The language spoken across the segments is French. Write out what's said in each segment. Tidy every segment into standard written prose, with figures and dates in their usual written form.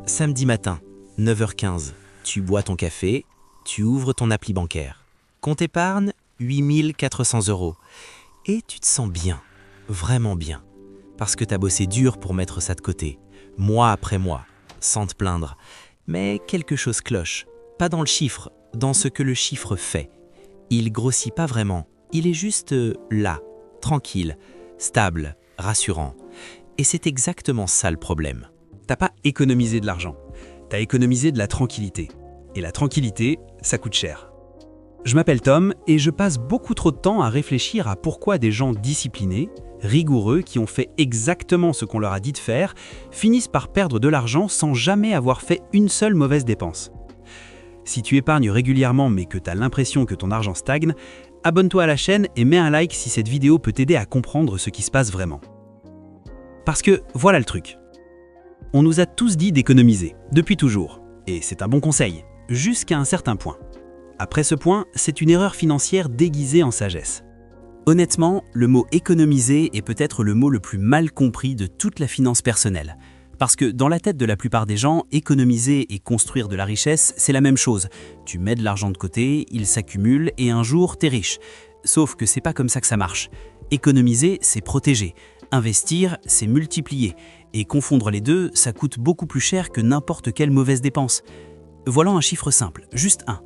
Samedi matin, 9h15, tu bois ton café, tu ouvres ton appli bancaire. Compte épargne, 8 400 €. Et tu te sens bien, vraiment bien. Parce que tu as bossé dur pour mettre ça de côté, mois après mois, sans te plaindre. Mais quelque chose cloche, pas dans le chiffre, dans ce que le chiffre fait. Il grossit pas vraiment, il est juste là, tranquille, stable, rassurant. Et c'est exactement ça le problème. T'as pas économisé de l'argent, t'as économisé de la tranquillité. Et la tranquillité, ça coûte cher. Je m'appelle Tom et je passe beaucoup trop de temps à réfléchir à pourquoi des gens disciplinés, rigoureux, qui ont fait exactement ce qu'on leur a dit de faire, finissent par perdre de l'argent sans jamais avoir fait une seule mauvaise dépense. Si tu épargnes régulièrement mais que t'as l'impression que ton argent stagne, abonne-toi à la chaîne et mets un like si cette vidéo peut t'aider à comprendre ce qui se passe vraiment. Parce que voilà le truc. On nous a tous dit d'économiser, depuis toujours. Et c'est un bon conseil, jusqu'à un certain point. Après ce point, c'est une erreur financière déguisée en sagesse. Honnêtement, le mot économiser est peut-être le mot le plus mal compris de toute la finance personnelle. Parce que dans la tête de la plupart des gens, économiser et construire de la richesse, c'est la même chose. Tu mets de l'argent de côté, il s'accumule et un jour, t'es riche. Sauf que c'est pas comme ça que ça marche. Économiser, c'est protéger. Investir, c'est multiplier. Et confondre les deux, ça coûte beaucoup plus cher que n'importe quelle mauvaise dépense. Voilà un chiffre simple, juste un.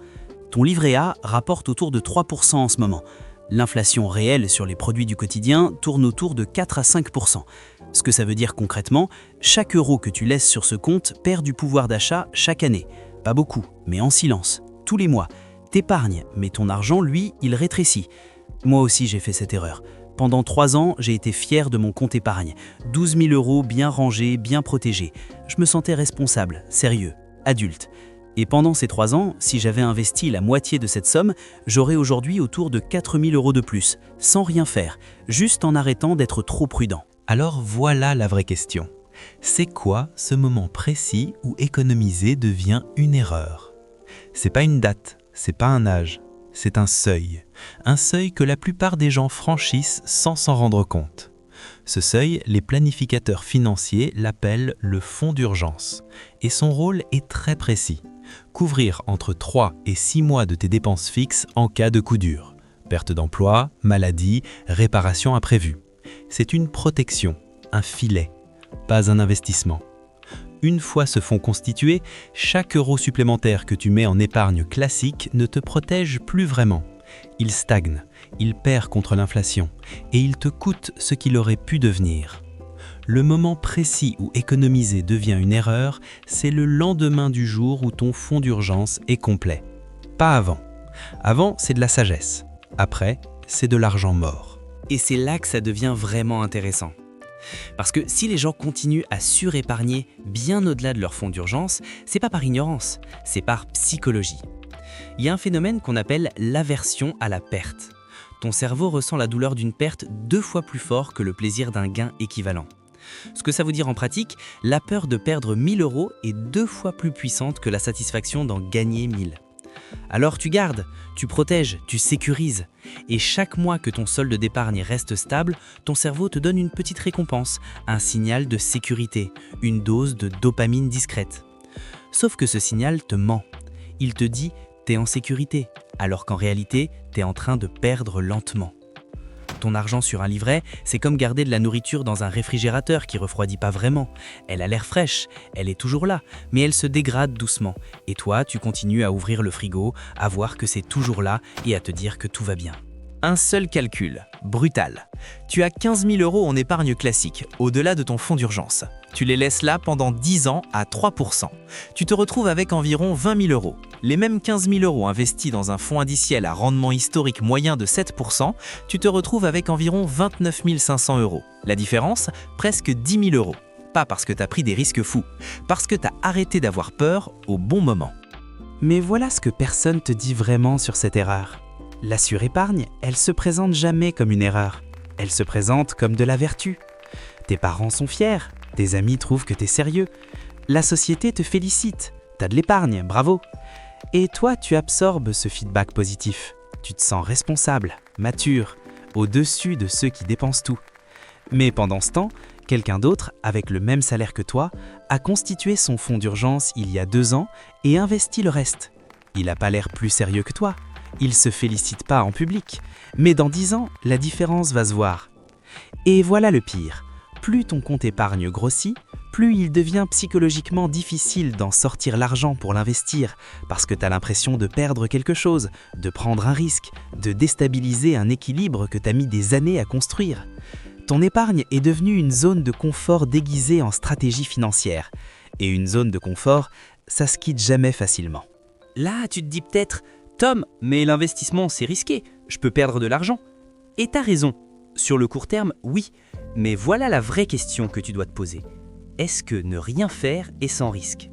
Ton livret A rapporte autour de 3% en ce moment. L'inflation réelle sur les produits du quotidien tourne autour de 4 à 5%. Ce que ça veut dire concrètement, chaque euro que tu laisses sur ce compte perd du pouvoir d'achat chaque année. Pas beaucoup, mais en silence, tous les mois. T'épargnes, mais ton argent, lui, il rétrécit. Moi aussi, j'ai fait cette erreur. Pendant 3 ans, j'ai été fier de mon compte épargne. 12 000 € bien rangés, bien protégés. Je me sentais responsable, sérieux, adulte. Et pendant ces 3 ans, si j'avais investi la moitié de cette somme, j'aurais aujourd'hui autour de 4 000 € de plus, sans rien faire, juste en arrêtant d'être trop prudent. Alors voilà la vraie question. C'est quoi ce moment précis où économiser devient une erreur? C'est pas une date, c'est pas un âge, c'est un seuil. Un seuil que la plupart des gens franchissent sans s'en rendre compte. Ce seuil, les planificateurs financiers l'appellent le fonds d'urgence. Et son rôle est très précis. Couvrir entre 3 et 6 mois de tes dépenses fixes en cas de coup dur. Perte d'emploi, maladie, réparation imprévue. C'est une protection, un filet, pas un investissement. Une fois ce fonds constitué, chaque euro supplémentaire que tu mets en épargne classique ne te protège plus vraiment. Il stagne, il perd contre l'inflation et il te coûte ce qu'il aurait pu devenir. Le moment précis où économiser devient une erreur, c'est le lendemain du jour où ton fonds d'urgence est complet. Pas avant. Avant, c'est de la sagesse. Après, c'est de l'argent mort. Et c'est là que ça devient vraiment intéressant. Parce que si les gens continuent à surépargner bien au-delà de leur fonds d'urgence, c'est pas par ignorance, c'est par psychologie. Il y a un phénomène qu'on appelle l'aversion à la perte. Ton cerveau ressent la douleur d'une perte 2 fois plus fort que le plaisir d'un gain équivalent. Ce que ça veut dire en pratique, la peur de perdre 1 000 € est 2 fois plus puissante que la satisfaction d'en gagner 1 000. Alors tu gardes, tu protèges, tu sécurises. Et chaque mois que ton solde d'épargne reste stable, ton cerveau te donne une petite récompense, un signal de sécurité, une dose de dopamine discrète. Sauf que ce signal te ment. Il te dit « t'es en sécurité », alors qu'en réalité, t'es en train de perdre lentement. Ton argent sur un livret, c'est comme garder de la nourriture dans un réfrigérateur qui refroidit pas vraiment. Elle a l'air fraîche, elle est toujours là, mais elle se dégrade doucement. Et toi, tu continues à ouvrir le frigo, à voir que c'est toujours là et à te dire que tout va bien. Un seul calcul, brutal. Tu as 15 000 € en épargne classique, au-delà de ton fonds d'urgence. Tu les laisses là pendant 10 ans à 3%. Tu te retrouves avec environ 20 000 €. Les mêmes 15 000 € investis dans un fonds indiciel à rendement historique moyen de 7%, tu te retrouves avec environ 29 500 €. La différence, presque 10 000 €. Pas parce que tu as pris des risques fous, parce que tu as arrêté d'avoir peur au bon moment. Mais voilà ce que personne te dit vraiment sur cette erreur. La surépargne, elle se présente jamais comme une erreur. Elle se présente comme de la vertu. Tes parents sont fiers, tes amis trouvent que t'es sérieux. La société te félicite, t'as de l'épargne, bravo. Et toi, tu absorbes ce feedback positif. Tu te sens responsable, mature, au-dessus de ceux qui dépensent tout. Mais pendant ce temps, quelqu'un d'autre, avec le même salaire que toi, a constitué son fonds d'urgence il y a 2 ans et investi le reste. Il n'a pas l'air plus sérieux que toi, il se félicite pas en public, mais dans 10 ans, la différence va se voir. Et voilà le pire, plus ton compte épargne grossit, plus il devient psychologiquement difficile d'en sortir l'argent pour l'investir, parce que tu as l'impression de perdre quelque chose, de prendre un risque, de déstabiliser un équilibre que tu as mis des années à construire. Ton épargne est devenue une zone de confort déguisée en stratégie financière. Et une zone de confort, ça se quitte jamais facilement. Là, tu te dis peut-être « Tom, mais l'investissement, c'est risqué, je peux perdre de l'argent. » Et t'as raison. Sur le court terme, oui. Mais voilà la vraie question que tu dois te poser. Est-ce que ne rien faire est sans risque ?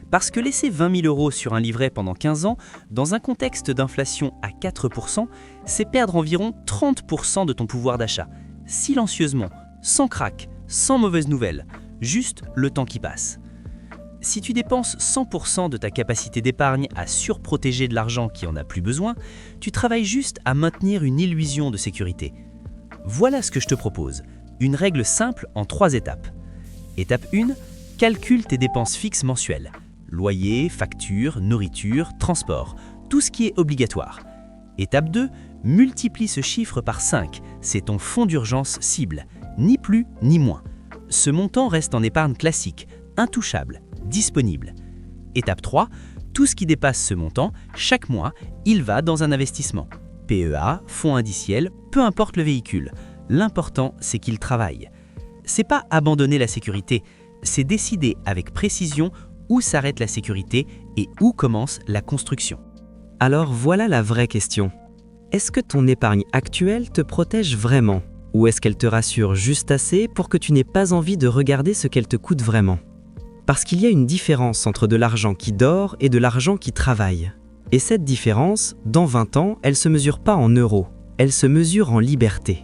Parce que laisser 20 000 € sur un livret pendant 15 ans, dans un contexte d'inflation à 4%, c'est perdre environ 30% de ton pouvoir d'achat. Silencieusement, sans crack, sans mauvaise nouvelle, juste le temps qui passe. Si tu dépenses 100% de ta capacité d'épargne à surprotéger de l'argent qui en a plus besoin, tu travailles juste à maintenir une illusion de sécurité. Voilà ce que je te propose, une règle simple en 3 étapes. Étape 1, calcule tes dépenses fixes mensuelles. Loyer, facture, nourriture, transport, tout ce qui est obligatoire. Étape 2, multiplie ce chiffre par 5, c'est ton fonds d'urgence cible, ni plus ni moins. Ce montant reste en épargne classique, intouchable, disponible. Étape 3, tout ce qui dépasse ce montant, chaque mois, il va dans un investissement. PEA, fonds indiciel, peu importe le véhicule. L'important, c'est qu'il travaille. C'est pas abandonner la sécurité, c'est décider avec précision où s'arrête la sécurité et où commence la construction. Alors voilà la vraie question. Est-ce que ton épargne actuelle te protège vraiment ? Ou est-ce qu'elle te rassure juste assez pour que tu n'aies pas envie de regarder ce qu'elle te coûte vraiment ? Parce qu'il y a une différence entre de l'argent qui dort et de l'argent qui travaille. Et cette différence, dans 20 ans, elle ne se mesure pas en euros, elle se mesure en liberté.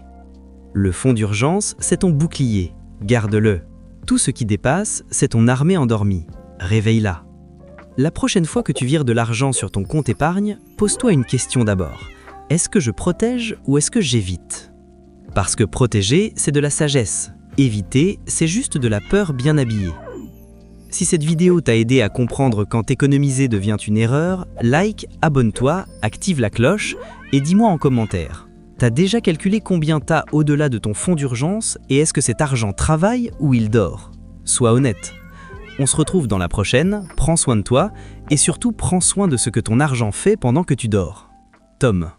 Le fonds d'urgence, c'est ton bouclier, garde-le. Tout ce qui dépasse, c'est ton armée endormie, réveille-la. La prochaine fois que tu vires de l'argent sur ton compte épargne, pose-toi une question d'abord. Est-ce que je protège ou est-ce que j'évite ? Parce que protéger, c'est de la sagesse. Éviter, c'est juste de la peur bien habillée. Si cette vidéo t'a aidé à comprendre quand économiser devient une erreur, like, abonne-toi, active la cloche et dis-moi en commentaire. T'as déjà calculé combien t'as au-delà de ton fonds d'urgence et est-ce que cet argent travaille ou il dort ? Sois honnête. On se retrouve dans la prochaine, prends soin de toi et surtout prends soin de ce que ton argent fait pendant que tu dors. Tom.